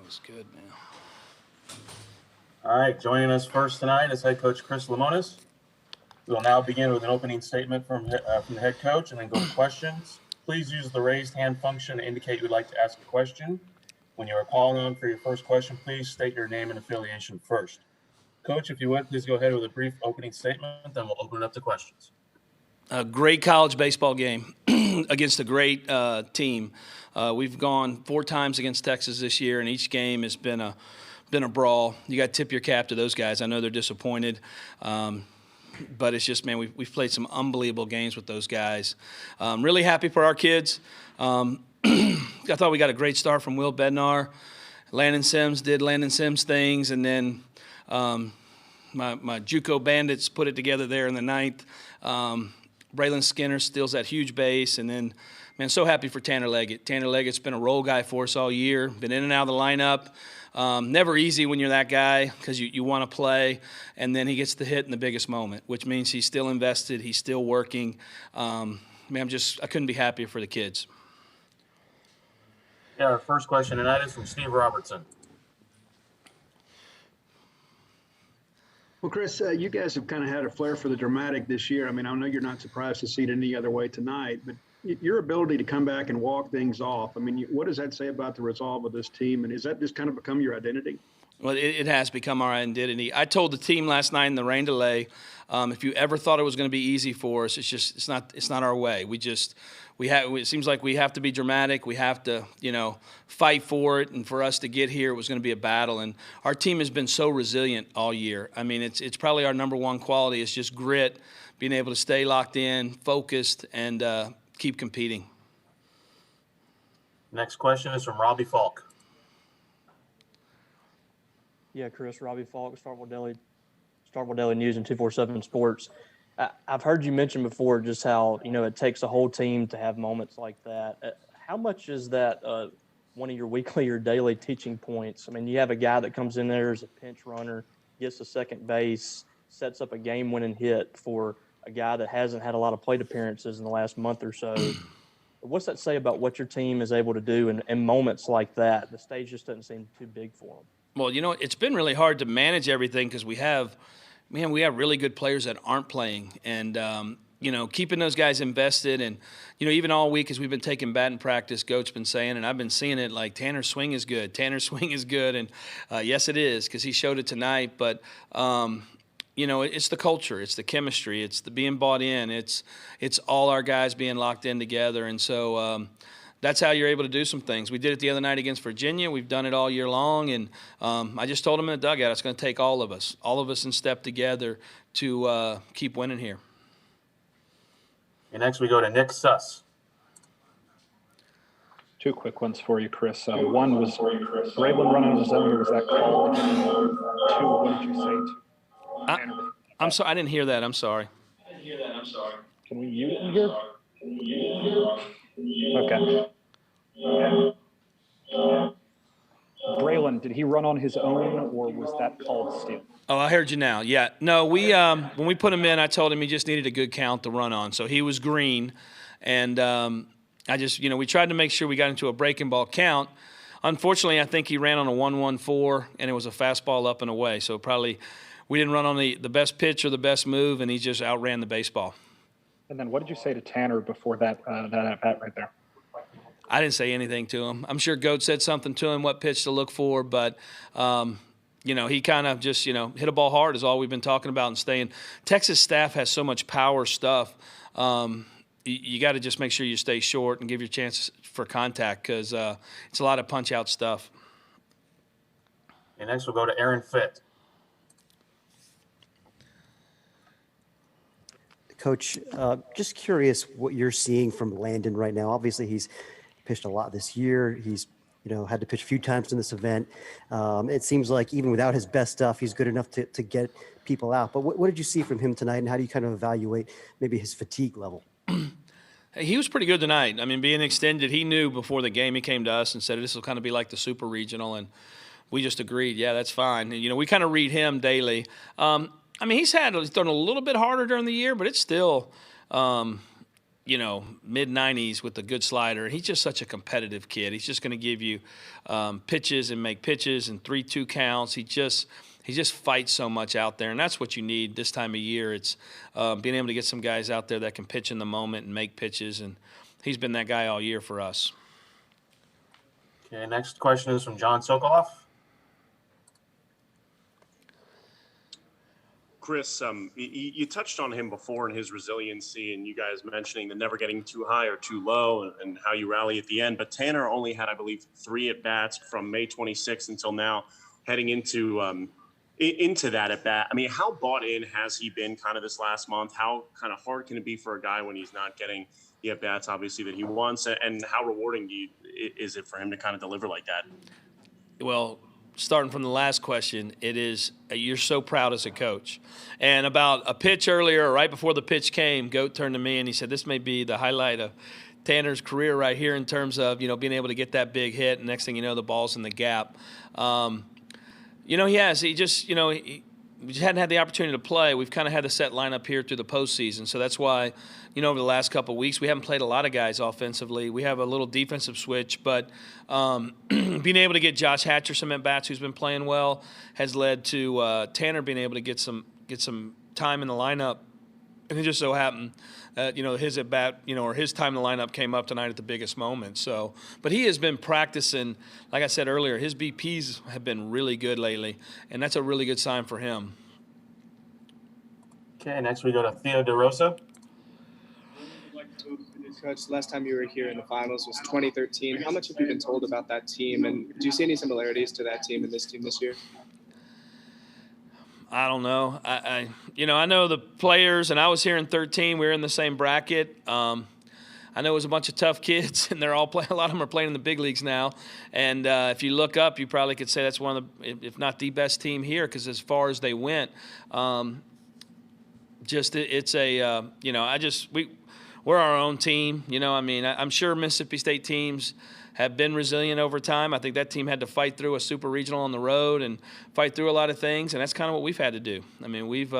was good, man. All right, joining us first tonight is head coach Chris Lemonis. We will now begin with an opening statement from the head coach and then go to questions. Please use the raised hand function to indicate you would like to ask a question. When you are called on for your first question, please state your name and affiliation first. Coach, if you would, please go ahead with a brief opening statement, then we'll open it up to questions. A great college baseball game against a great team. We've gone 4 times against Texas this year, and each game has been a brawl. You got to tip your cap to those guys. I know they're disappointed, but it's just, man, we've played some unbelievable games with those guys. Really happy for our kids. I thought we got a great start from Will Bednar. Landon Sims did Landon Sims things, and then my JUCO Bandits put it together there in the 9th. Braylon Skinner steals that huge base, and then, man, so happy for Tanner Leggett. Tanner Leggett's been a role guy for us all year, been in and out of the lineup. Never easy when you're that guy because you want to play, and then he gets the hit in the biggest moment, which means he's still invested, he's still working. Man, I couldn't be happier for the kids. Yeah, our first question tonight is from Steve Robertson. Well, Chris, you guys have kind of had a flair for the dramatic this year. I mean, I know you're not surprised to see it any other way tonight, but your ability to come back and walk things off, I mean, what does that say about the resolve of this team, and is that just kind of become your identity? Well, it has become our identity. I told the team last night in the rain delay, if you ever thought it was going to be easy for us, it's not our way. It seems like we have to be dramatic. We have to, fight for it. And for us to get here, it was going to be a battle. And our team has been so resilient all year. I mean, it's probably our number one quality. It's just grit, being able to stay locked in, focused, and keep competing. Next question is from Robbie Falk. Yeah, Chris, Robbie Falk, Starkville Daily News and 247 Sports. I've heard you mention before just how, it takes a whole team to have moments like that. How much is that one of your weekly or daily teaching points? I mean, you have a guy that comes in there as a pinch runner, gets to second base, sets up a game-winning hit for a guy that hasn't had a lot of plate appearances in the last month or so. What's that say about what your team is able to do in moments like that? The stage just doesn't seem too big for them. Well, it's been really hard to manage everything because we have really good players that aren't playing. And, keeping those guys invested. And, even all week as we've been taking batting practice, Goat's been saying, and I've been seeing it, like, Tanner's swing is good. Tanner's swing is good. And, yes, it is because he showed it tonight. But, it's the culture. It's the chemistry. It's the being bought in. It's all our guys being locked in together. And so that's how you're able to do some things. We did it the other night against Virginia. We've done it all year long. And I just told them in the dugout, it's going to take all of us in step together to keep winning here. And next we go to Nick Suss. 2 quick ones for you, Chris. One was Braylon running on his own. Was that called? 2, what did you say to Tanner? I'm sorry. I didn't hear that. I'm sorry. Can we mute it in here? Okay. Braylon, did he run on his own, or was that called steal? Oh, I heard you now. Yeah. No, we when we put him in, I told him he just needed a good count to run on. So he was green, and I just, we tried to make sure we got into a breaking ball count. Unfortunately, I think he ran on a 1-1-4, and it was a fastball up and away. So probably we didn't run on the best pitch or the best move, and he just outran the baseball. And then what did you say to Tanner before that at-bat right there? I didn't say anything to him. I'm sure Goat said something to him, what pitch to look for, but he kind of just, hit a ball hard is all we've been talking about and staying. Texas staff has so much power stuff. You got to just make sure you stay short and give your chances for contact because it's a lot of punch-out stuff. And next we'll go to Aaron Fitt. Coach, just curious what you're seeing from Landon right now. Obviously, he's pitched a lot this year. He's had to pitch a few times in this event. It seems like even without his best stuff, he's good enough to get people out. But what did you see from him tonight, and how do you kind of evaluate maybe his fatigue level? He was pretty good tonight. I mean, being extended, he knew before the game. He came to us and said this will kind of be like the super regional, and we just agreed, yeah, that's fine. And, we kind of read him daily. He's thrown a little bit harder during the year, but it's still, mid 90s with a good slider. He's just such a competitive kid. He's just going to give you pitches and make pitches and 3-2 counts. He just fights so much out there, and that's what you need this time of year. It's being able to get some guys out there that can pitch in the moment and make pitches, and he's been that guy all year for us. Okay, next question is from John Sokoloff. Chris, you touched on him before and his resiliency, and you guys mentioning the never getting too high or too low and how you rally at the end. But Tanner only had, I believe, 3 at-bats from May 26th until now, heading into that at-bat. I mean, how bought in has he been kind of this last month? How kind of hard can it be for a guy when he's not getting the at-bats, obviously, that he wants? And how rewarding is it for him to kind of deliver like that? Well, starting from the last question, it is you're so proud as a coach. And about a pitch earlier, right before the pitch came, Goat turned to me and he said, this may be the highlight of Tanner's career right here in terms of, being able to get that big hit. And next thing you know, the ball's in the gap. He has. He just, we just hadn't had the opportunity to play. We've kind of had the set lineup here through the postseason. So that's why, over the last couple of weeks, we haven't played a lot of guys offensively. We have a little defensive switch. But being able to get Josh Hatcher some at-bats, who's been playing well, has led to Tanner being able to get some time in the lineup. And it just so happened that, his at-bat, or his time in the lineup came up tonight at the biggest moment. So, but he has been practicing. Like I said earlier, his BPs have been really good lately, and that's a really good sign for him. Okay, next we go to Theo DeRosa. Coach, last time you were here in the finals was 2013. How much have you been told about that team, and do you see any similarities to that team and this team this year? I don't know. I know the players, and I was here in 13. We were in the same bracket. I know it was a bunch of tough kids, and they're all a lot of them are playing in the big leagues now. And if you look up, you probably could say that's one of the, if not the best team here, because as far as they went, we're our own team. I'm sure Mississippi State teams have been resilient over time. I think that team had to fight through a super regional on the road and fight through a lot of things, and that's kind of what we've had to do. We've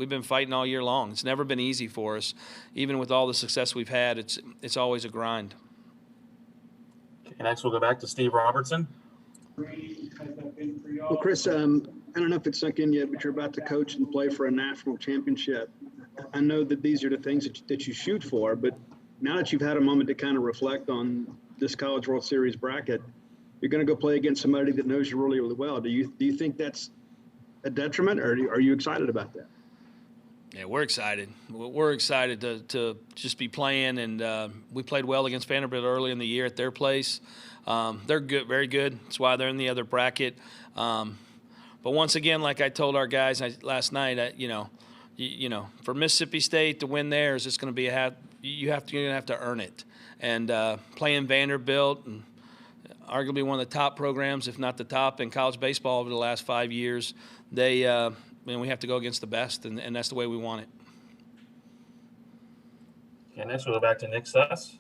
been fighting all year long. It's never been easy for us. Even with all the success we've had, it's always a grind. Okay, next we'll go back to Steve Robertson. Well, Chris, I don't know if it's sunk in yet, but you're about to coach and play for a national championship. I know that these are the things that you shoot for, but now that you've had a moment to kind of reflect on this College World Series bracket, you're going to go play against somebody that knows you really, really well. Do you think that's a detriment, or are you excited about that? Yeah, we're excited. We're excited to just be playing, and we played well against Vanderbilt early in the year at their place. They're good, very good. That's why they're in the other bracket. But once again, like I told our guys last night, for Mississippi State to win there is just going to be you're going to have to earn it. And playing Vanderbilt, and arguably one of the top programs, if not the top, in college baseball over the last 5 years, we have to go against the best, and that's the way we want it. Okay, next we'll go back to Nick Suss.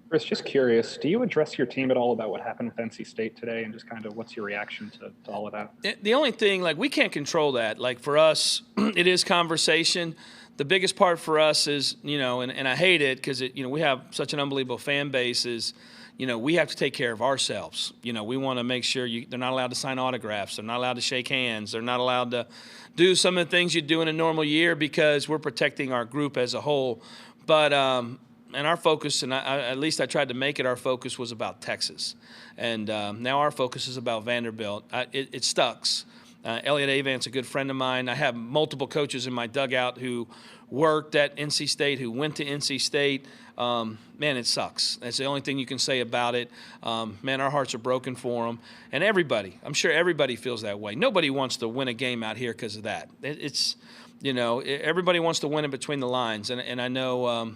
Chris, just curious, do you address your team at all about what happened with NC State today, and just kind of what's your reaction to all of that? The only thing, we can't control that. For us, it is conversation. The biggest part for us is, and I hate it because, we have such an unbelievable fan base is, we have to take care of ourselves. We want to make sure they're not allowed to sign autographs. They're not allowed to shake hands. They're not allowed to do some of the things you do in a normal year because we're protecting our group as a whole. But and our focus, and at least I tried to make it, our focus was about Texas. And now our focus is about Vanderbilt. It sucks. Elliot Avant's a good friend of mine. I have multiple coaches in my dugout who worked at NC State, who went to NC State. Man, it sucks. That's the only thing you can say about it. Man, our hearts are broken for them. And everybody, I'm sure everybody feels that way. Nobody wants to win a game out here because of that. Everybody wants to win it between the lines. And I know,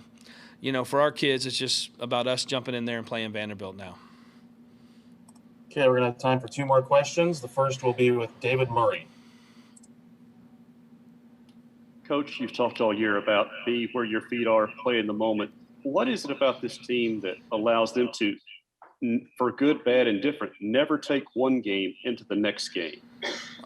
for our kids, it's just about us jumping in there and playing Vanderbilt now. Okay, we're going to have time for 2 more questions. The first will be with David Murray. Coach, you've talked all year about be where your feet are, play in the moment. What is it about this team that allows them to, for good, bad, and different, never take one game into the next game?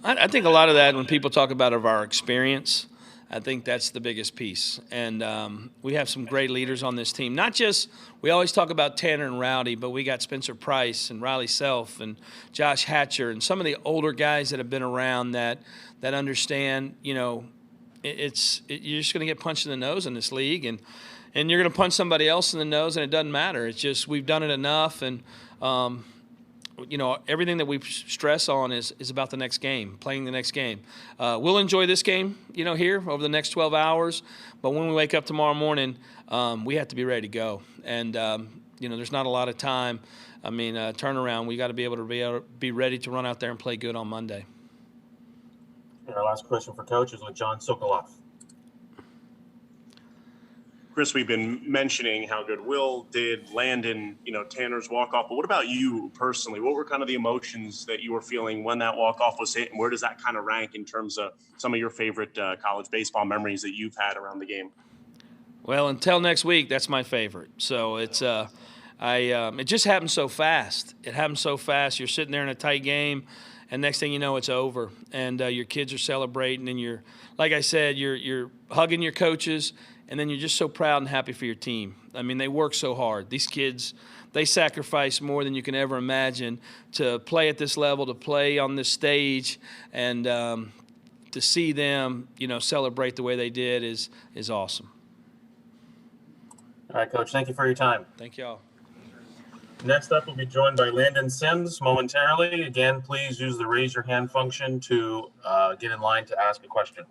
I think a lot of that, when people talk about our experience, I think that's the biggest piece. And we have some great leaders on this team. Not just, we always talk about Tanner and Rowdy, but we got Spencer Price and Riley Self and Josh Hatcher and some of the older guys that have been around that understand, you know, you're just going to get punched in the nose in this league, and you're going to punch somebody else in the nose, and it doesn't matter. It's just we've done it enough, and you know, everything that we stress on is about the next game, playing the next game. We'll enjoy this game, you know, here over the next 12 hours, but when we wake up tomorrow morning, we have to be ready to go. And you know, there's not a lot of time. I mean, turnaround. We got to be able to be ready to run out there and play good on Monday. And our last question for Coach is with John Sokoloff. Chris, we've been mentioning how good Will did, Landon, you know, Tanner's walk-off. But what about you personally? What were kind of the emotions that you were feeling when that walk-off was hit? And where does that kind of rank in terms of some of your favorite college baseball memories that you've had around the game? Well, until next week, that's my favorite. So it's it just happened so fast. It happened so fast. You're sitting there in a tight game, and next thing you know, it's over. And your kids are celebrating, and you're, like I said, you're hugging your coaches. And then you're just so proud and happy for your team. I mean, they work so hard. These kids, they sacrifice more than you can ever imagine to play at this level, to play on this stage, and to see them, you know, celebrate the way they did is awesome. All right, Coach, thank you for your time. Thank y'all. Next up, we'll be joined by Landon Sims momentarily. Again, please use the raise your hand function to get in line to ask a question.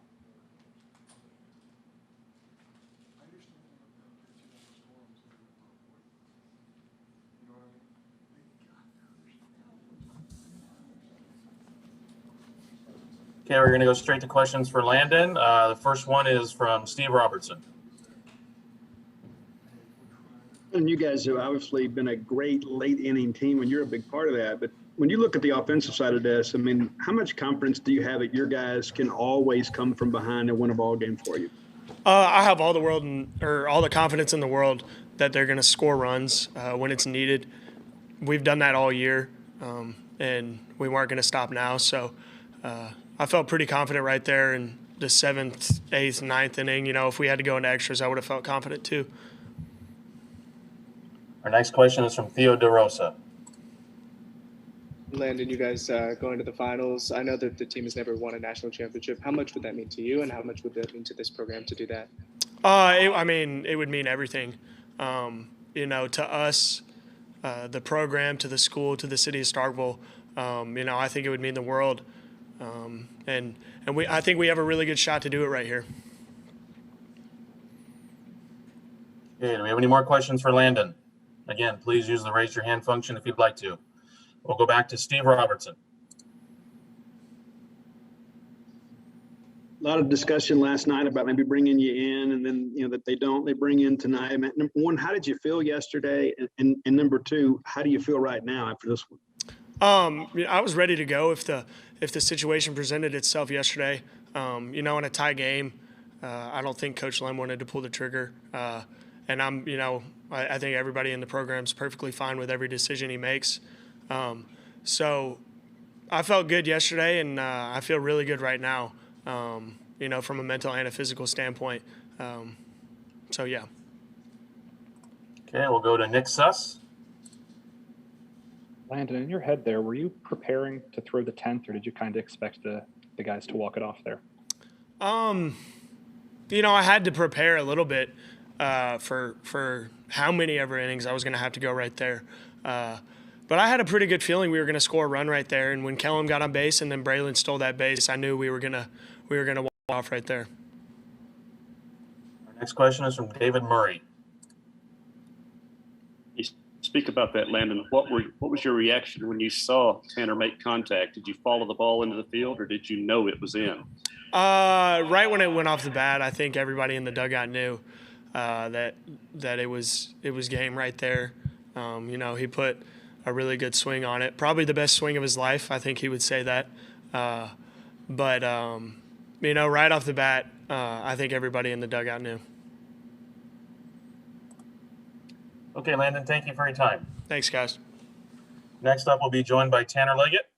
Okay, we're going to go straight to questions for Landon. The first one is from Steve Robertson. And you guys have obviously been a great late inning team, and you're a big part of that. But when you look at the offensive side of this, I mean, how much confidence do you have that your guys can always come from behind and win a ball game for you? I have all the confidence in the world that they're going to score runs when it's needed. We've done that all year, and we weren't going to stop now. So I felt pretty confident right there in the 7th, 8th, 9th inning. You know, if we had to go into extras, I would have felt confident too. Our next question is from Theo DeRosa. Landon, you guys going to the finals. I know that the team has never won a national championship. How much would that mean to you, and how much would that mean to this program to do that? I mean, it would mean everything. You know, to us, the program, to the school, to the city of Starkville. You know, I think it would mean the world. And I think we have a really good shot to do it right here. Okay, do we have any more questions for Landon? Again, please use the raise your hand function if you'd like to. We'll go back to Steve Robertson. A lot of discussion last night about maybe bringing you in, and then, you know, that they bring in tonight. Number one, how did you feel yesterday? And number two, how do you feel right now after this one? I was ready to go if the situation presented itself yesterday. You know, in a tie game, I don't think Coach Lem wanted to pull the trigger. And I think everybody in the program is perfectly fine with every decision he makes. So I felt good yesterday, and I feel really good right now, you know, from a mental and a physical standpoint. So, yeah. Okay, we'll go to Nick Suss. Landon, in your head there, were you preparing to throw the 10th, or did you kind of expect the guys to walk it off there? You know, I had to prepare a little bit for how many ever innings I was going to have to go right there. But I had a pretty good feeling we were going to score a run right there. And when Kellum got on base and then Braylon stole that base, I knew we were gonna walk off right there. Our next question is from David Murray. You speak about that, Landon. What was your reaction when you saw Tanner make contact? Did you follow the ball into the field, or did you know it was in? Right when it went off the bat, I think everybody in the dugout knew that it was game right there. You know, he put a really good swing on it, probably the best swing of his life. I think he would say that. But you know, right off the bat, I think everybody in the dugout knew. Okay, Landon, thank you for your time. Thanks, guys. Next up, we'll be joined by Tanner Leggett.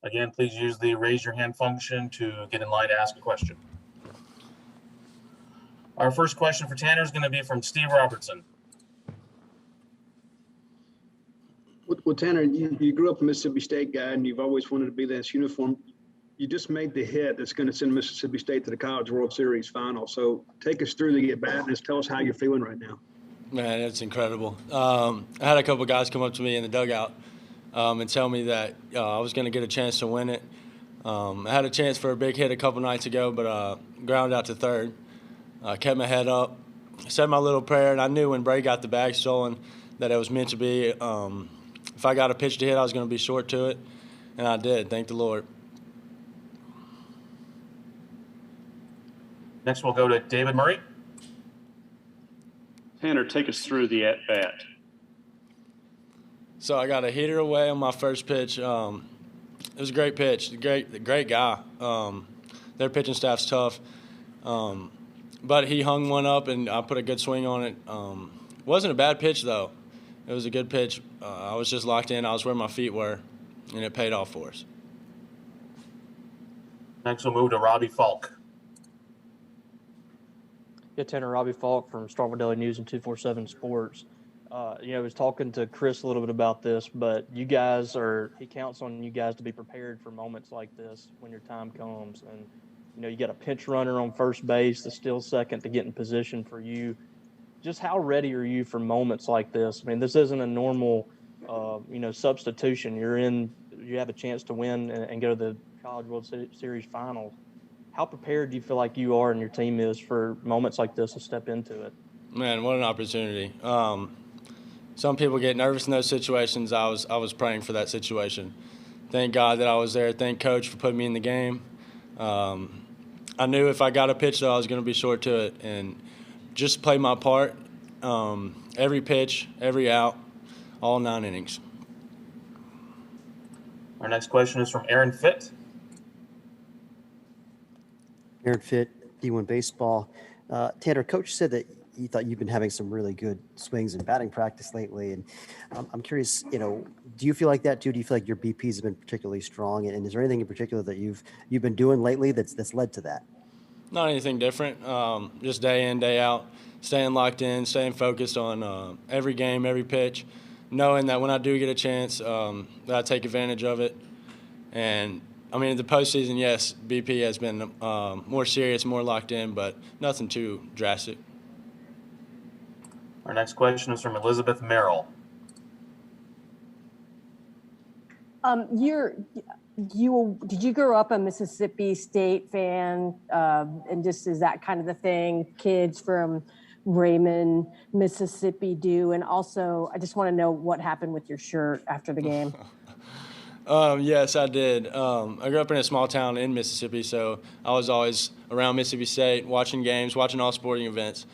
Again, please use the raise your hand function to get in line to ask a question. Our first question for Tanner is going to be from Steve Robertson. Well, Tanner, you grew up a Mississippi State guy, and you've always wanted to be in this uniform. You just made the hit that's going to send Mississippi State to the College World Series final. So take us through the at-bat and just tell us how you're feeling right now. Man, it's incredible. I had a couple guys come up to me in the dugout and tell me that I was going to get a chance to win it. I had a chance for a big hit a couple nights ago, but grounded out to third. Kept my head up, said my little prayer, and I knew when Bray got the bag stolen that it was meant to be. If I got a pitch to hit, I was going to be short to it, and I did. Thank the Lord. Next, we'll go to David Murray. Tanner, take us through the at-bat. So I got a heater away on my first pitch. It was a great pitch, great guy. Their pitching staff's tough. But he hung one up, and I put a good swing on it. Wasn't a bad pitch, though. It was a good pitch. I was just locked in. I was where my feet were, and it paid off for us. Next, we'll move to Robbie Falk. Yeah, Tanner, Robbie Falk from Starkville Daily News and 247 Sports. I was talking to Chris a little bit about this, but he counts on you guys to be prepared for moments like this when your time comes. And, you got a pinch runner on first base that's still second to get in position for you. Just how ready are you for moments like this? I mean, this isn't a normal, substitution. You have a chance to win and go to the College World Series final. How prepared do you feel like you are and your team is for moments like this to step into it? Man, what an opportunity. Some people get nervous in those situations. I was praying for that situation. Thank God that I was there. Thank Coach for putting me in the game. I knew if I got a pitch, though, I was going to be short to it. And just play my part, every pitch, every out, all 9 innings. Our next question is from Aaron Fitt. Aaron Fitt, D1 Baseball. Tanner, Coach said that he thought you've been having some really good swings in batting practice lately. And I'm curious, do you feel like that too? Do you feel like your BPs have been particularly strong? And is there anything in particular that you've been doing lately that's led to that? Not anything different. Just day in, day out, staying locked in, staying focused on every game, every pitch, knowing that when I do get a chance, that I take advantage of it. And in the postseason, yes, BP has been more serious, more locked in, but nothing too drastic. Our next question is from Elizabeth Merrill. Did you grow up a Mississippi State fan? And just is that kind of the thing kids from Raymond, Mississippi do? And also, I just want to know what happened with your shirt after the game. Yes, I did. I grew up in a small town in Mississippi, so I was always around Mississippi State, watching games, watching all sporting events.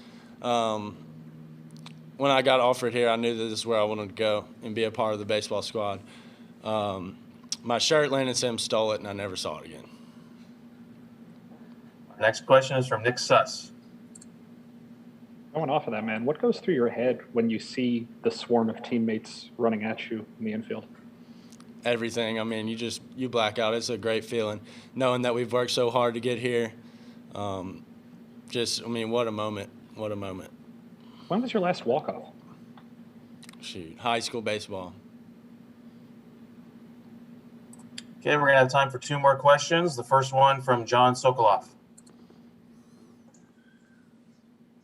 When I got offered here, I knew that this is where I wanted to go and be a part of the baseball squad. My shirt, Landon Sims stole it, and I never saw it again. Our next question is from Nick Suss. Going off of that, man, what goes through your head when you see the swarm of teammates running at you in the infield? Everything. You black out. It's a great feeling knowing that we've worked so hard to get here. What a moment. What a moment. When was your last walk-off? Shoot, high school baseball. Okay, we're going to have time for 2 more questions. The first one from John Sokoloff.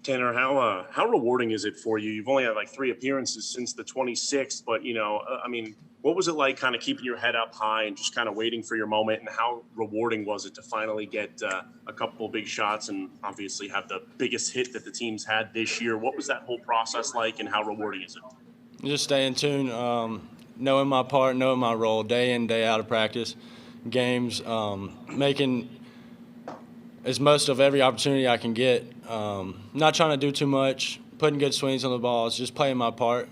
Tanner, how rewarding is it for you? You've only had 3 appearances since the 26th, but what was it like kind of keeping your head up high and just kind of waiting for your moment, and how rewarding was it to finally get a couple of big shots and obviously have the biggest hit that the team's had this year? What was that whole process like, and how rewarding is it? Just stay in tune, knowing my part, knowing my role, day in, day out of practice, games, making as most of every opportunity I can get. Not trying to do too much, putting good swings on the balls, just playing my part.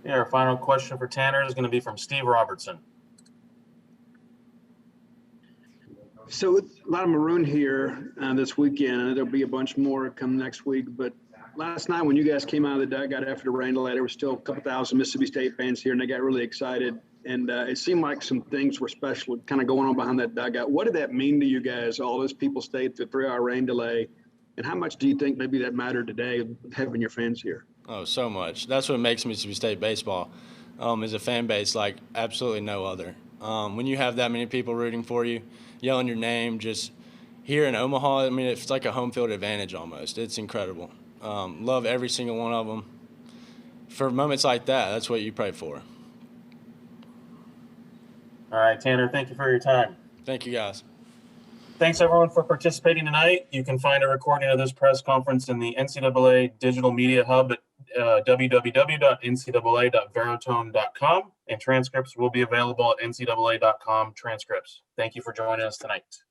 Yeah, our final question for Tanner is going to be from Steve Robertson. So a lot of Maroon here this weekend. There'll be a bunch more come next week. But last night when you guys came out of the dugout after the rain delay, there were still a couple thousand Mississippi State fans here, and they got really excited. And it seemed like some things were special kind of going on behind that dugout. What did that mean to you guys? All those people stayed through a 3-hour rain delay. And how much do you think maybe that mattered today, having your fans here? Oh, so much. That's what makes Mississippi State baseball is a fan base like absolutely no other. When you have that many people rooting for you, yelling your name, just here in Omaha, I mean, it's like a home field advantage almost. It's incredible. Love every single one of them. For moments like that, that's what you pray for. All right, Tanner, thank you for your time. Thank you, guys. Thanks, everyone, for participating tonight. You can find a recording of this press conference in the NCAA Digital Media Hub at www.ncaa.veritone.com, and transcripts will be available at ncaa.com/transcripts. Thank you for joining us tonight.